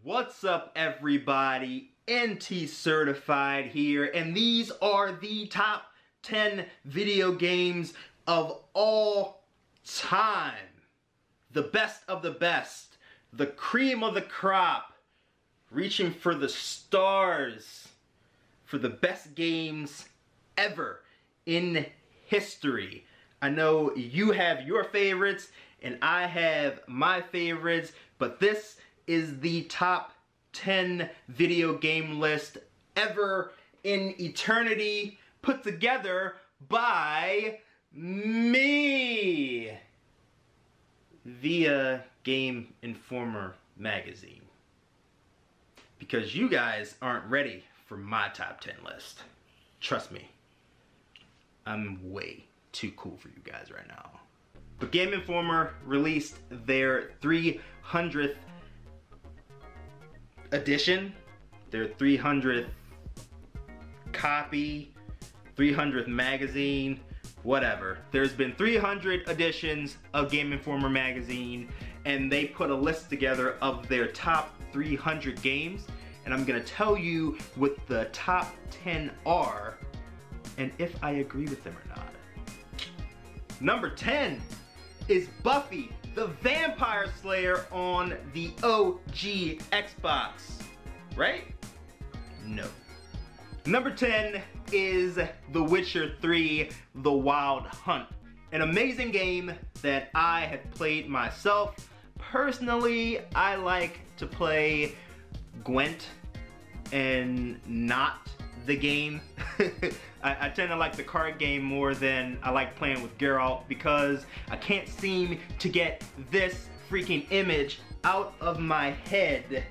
What's up, everybody? NTCertified here, and these are the top 10 video games of all time. The best of the best, the cream of the crop, reaching for the stars for the best games ever in history. I know you have your favorites and I have my favorites, but this is the top 10 video game list ever in eternity, put together by me via Gameinformer Magazine. Because you guys aren't ready for my top 10 list. Trust me, I'm way too cool for you guys right now. But Gameinformer released their 300th edition, their 300th copy, 300th magazine, whatever. There's been 300 editions of Gameinformer Magazine, and they put a list together of their top 300 games, and I'm gonna tell you what the top 10 are and if I agree with them or not. Number 10 is Buffy the Vampire Slayer on the OG Xbox, right? No. Number 10 is The Witcher 3: The Wild Hunt, an amazing game that I have played myself. Personally, I like to play Gwent and not the game. I tend to like the card game more than I like playing with Geralt because I can't seem to get this freaking image out of my head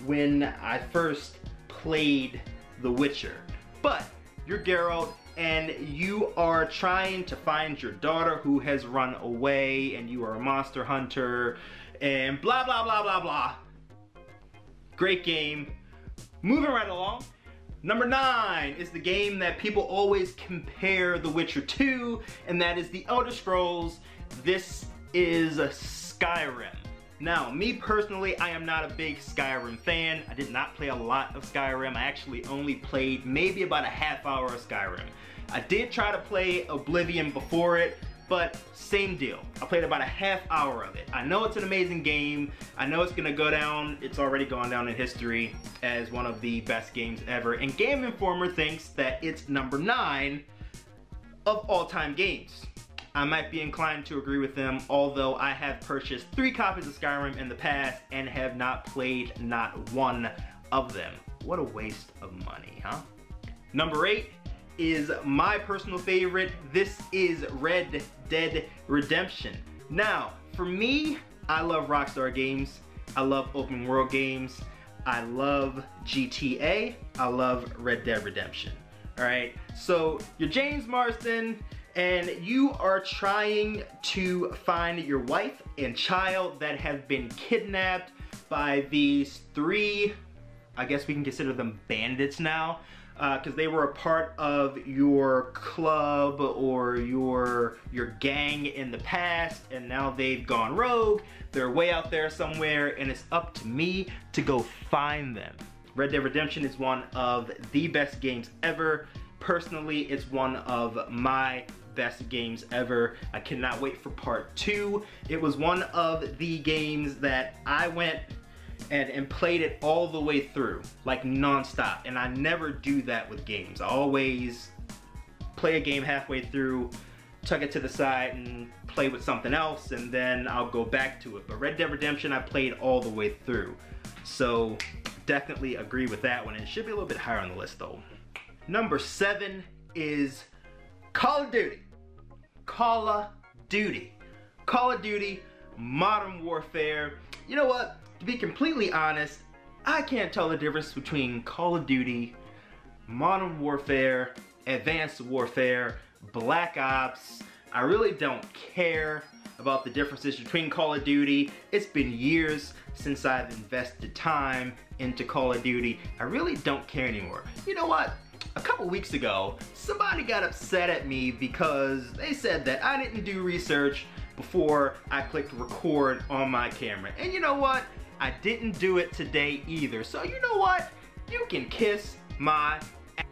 when I first played The Witcher. But you're Geralt and you are trying to find your daughter who has run away, and you are a monster hunter and blah blah blah blah blah. Great game. Moving right along. Number 9 is the game that people always compare The Witcher to, and that is The Elder Scrolls. This is Skyrim. Now, me personally, I am not a big Skyrim fan. I did not play a lot of Skyrim. I actually only played maybe about a half hour of Skyrim. I did try to play Oblivion before it, but same deal. I played about a half hour of it. I know it's an amazing game. I know it's gonna go down, it's already gone down in history as one of the best games ever. And Gameinformer thinks that it's number 9 of all-time games. I might be inclined to agree with them, although I have purchased 3 copies of Skyrim in the past and have not played not one of them. What a waste of money, huh? Number 8 is my personal favorite. This is Red Dead Redemption. Now, for me, I love Rockstar games. I love open world games. I love GTA. I love Red Dead Redemption. All right, so you're James Marsden and you are trying to find your wife and child that have been kidnapped by these 3, I guess we can consider them bandits now, because they were a part of your club or your gang in the past, and now they've gone rogue. They're way out there somewhere, and it's up to me to go find them. Red Dead Redemption is one of the best games ever. Personally, it's one of my best games ever. I cannot wait for part 2. It was one of the games that I went and played it all the way through, like non-stop, and I never do that with games. I always play a game halfway through, tuck it to the side and play with something else, and then I'll go back to it. But Red Dead Redemption I played all the way through, so definitely agree with that one. It should be a little bit higher on the list though. Number 7 is Call of Duty. Call of Duty. Call of Duty Modern Warfare. You know what? To be completely honest, I can't tell the difference between Call of Duty, Modern Warfare, Advanced Warfare, Black Ops. I really don't care about the differences between Call of Duty. It's been years since I've invested time into Call of Duty. I really don't care anymore. You know what? A couple weeks ago, somebody got upset at me because they said that I didn't do research before I clicked record on my camera. And you know what? I didn't do it today either. So you know what? You can kiss my ass.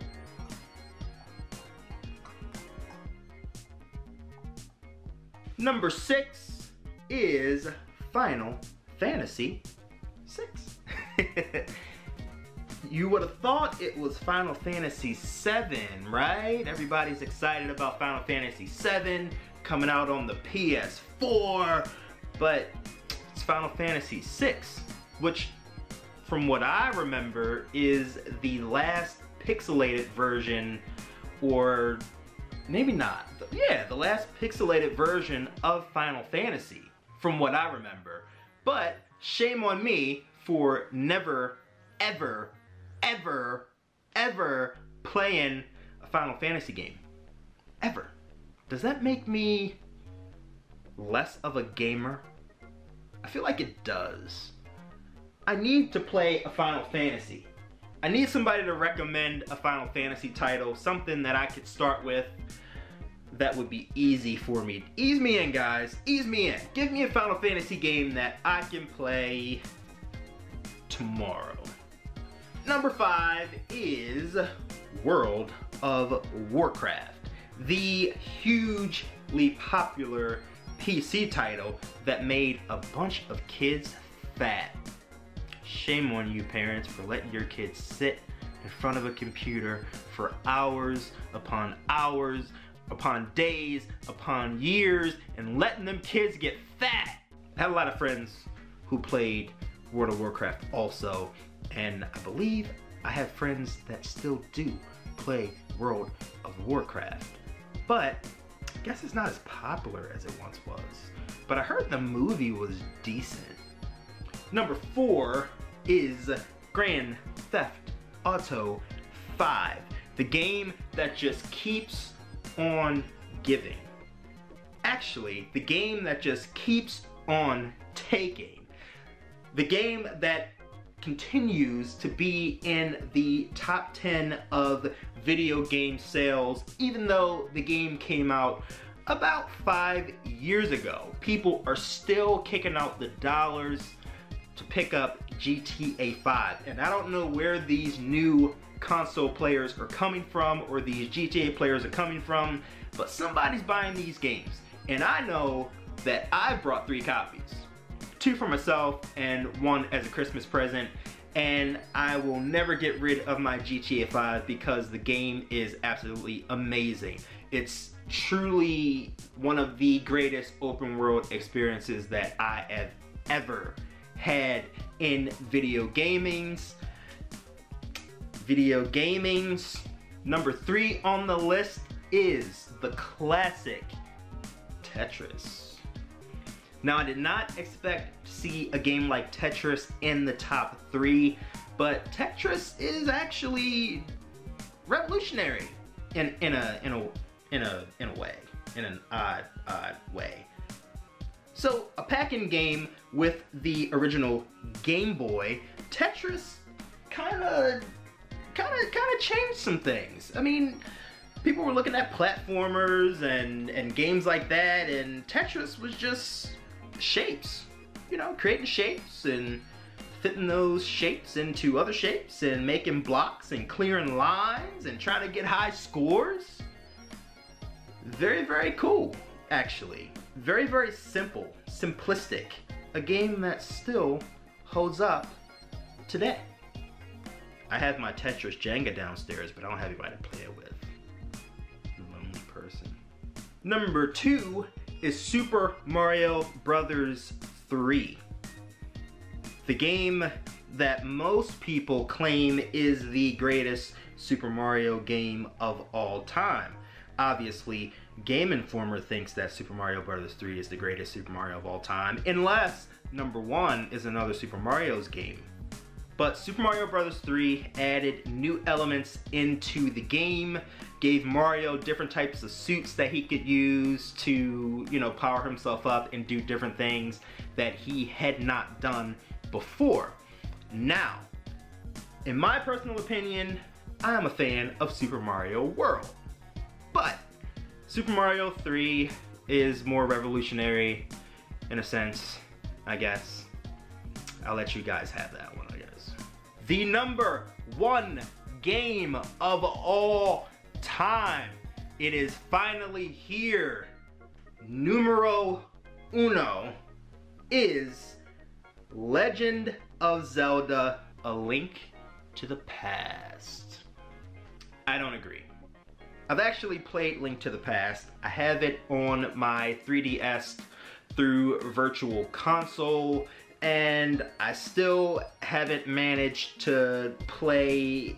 Number 6 is Final Fantasy VI. You would have thought it was Final Fantasy VII, right? Everybody's excited about Final Fantasy VII coming out on the PS4, but it's Final Fantasy VI, which from what I remember is the last pixelated version, or maybe not. Yeah, the last pixelated version of Final Fantasy, from what I remember. But shame on me for never, ever, ever, ever playing a Final Fantasy game. Ever. Does that make me less of a gamer? I feel like it does. I need to play a Final Fantasy. I need somebody to recommend a Final Fantasy title, something that I could start with that would be easy for me. Ease me in, guys. Ease me in. Give me a Final Fantasy game that I can play tomorrow. Number 5 is World of Warcraft, the hugely popular PC title that made a bunch of kids fat. Shame on you, parents, for letting your kids sit in front of a computer for hours upon days upon years and letting them kids get fat. I had a lot of friends who played World of Warcraft also, and I believe I have friends that still do play World of Warcraft, but I guess it's not as popular as it once was. But I heard the movie was decent. Number 4 is Grand Theft Auto 5, the game that just keeps on giving. Actually, the game that just keeps on taking. The game that continues to be in the top 10 of video game sales, even though the game came out about 5 years ago. People are still kicking out the dollars to pick up GTA 5, and I don't know where these new console players are coming from, or these GTA players are coming from, but somebody's buying these games. And I know that I brought 3 copies. 2 for myself and 1 as a Christmas present, and I will never get rid of my GTA 5 because the game is absolutely amazing. It's truly one of the greatest open world experiences that I have ever had in video gamings. Number 3 on the list is the classic Tetris. Now, I did not expect to see a game like Tetris in the top 3, but Tetris is actually revolutionary in an odd way. So, a pack-in game with the original Game Boy, Tetris kind of changed some things. I mean, people were looking at platformers and games like that, and Tetris was just shapes. You know, creating shapes and fitting those shapes into other shapes and making blocks and clearing lines and trying to get high scores. Very, very cool, actually. Very, very simple, simplistic. A game that still holds up today. I have my Tetris Jenga downstairs, but I don't have anybody to play it with. Lonely person. Number 2 is Super Mario Bros. 3. The game that most people claim is the greatest Super Mario game of all time. Obviously, Gameinformer thinks that Super Mario Bros. 3 is the greatest Super Mario of all time, unless number 1 is another Super Mario's game. But Super Mario Bros. 3 added new elements into the game, gave Mario different types of suits that he could use to, you know, power himself up and do different things that he had not done before. Now, in my personal opinion, I am a fan of Super Mario World. But Super Mario 3 is more revolutionary in a sense, I guess. I'll let you guys have that one, I guess. The number 1 game of all time. It is finally here. Numero uno is Legend of Zelda: A Link to the Past. I don't agree. I've actually played Link to the Past. I have it on my 3DS through Virtual Console, and I still haven't managed to play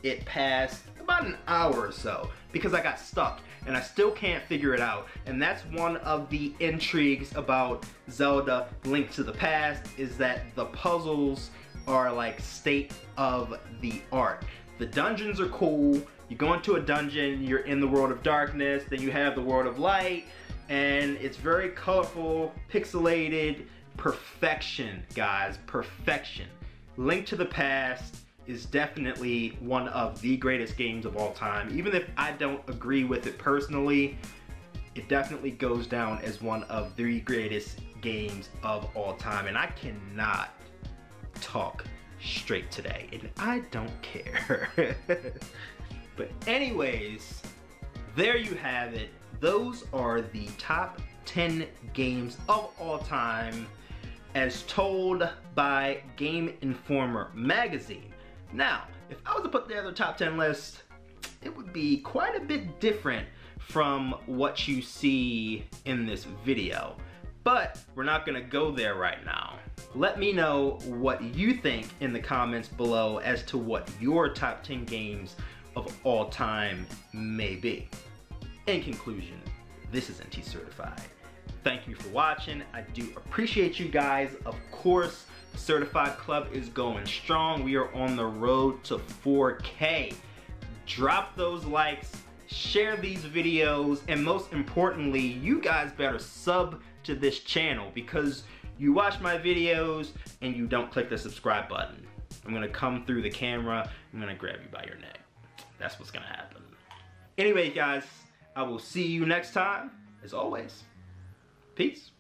it past about an hour or so because I got stuck and I still can't figure it out. And that's one of the intrigues about Zelda Link to the Past, is that the puzzles are like state of the art. The dungeons are cool. You go into a dungeon, you're in the world of darkness, then you have the world of light, and it's very colorful, pixelated, perfection, guys, perfection. Link to the Past is definitely one of the greatest games of all time. Even if I don't agree with it personally, it definitely goes down as one of the greatest games of all time. And I cannot talk straight today, and I don't care. But anyways, there you have it. Those are the top 10 games of all time as told by Gameinformer Magazine. Now, if I was to put together a top 10 list, it would be quite a bit different from what you see in this video. But we're not gonna go there right now. Let me know what you think in the comments below as to what your top 10 games of all time may be. In conclusion, this is NTCertified. Thank you for watching. I do appreciate you guys. Of course, the Certified Club is going strong. We are on the road to 4K. Drop those likes, share these videos, and most importantly, you guys better sub to this channel, because you watch my videos and you don't click the subscribe button. I'm gonna come through the camera, I'm gonna grab you by your neck. That's what's gonna happen. Anyway, guys, I will see you next time. As always, peace.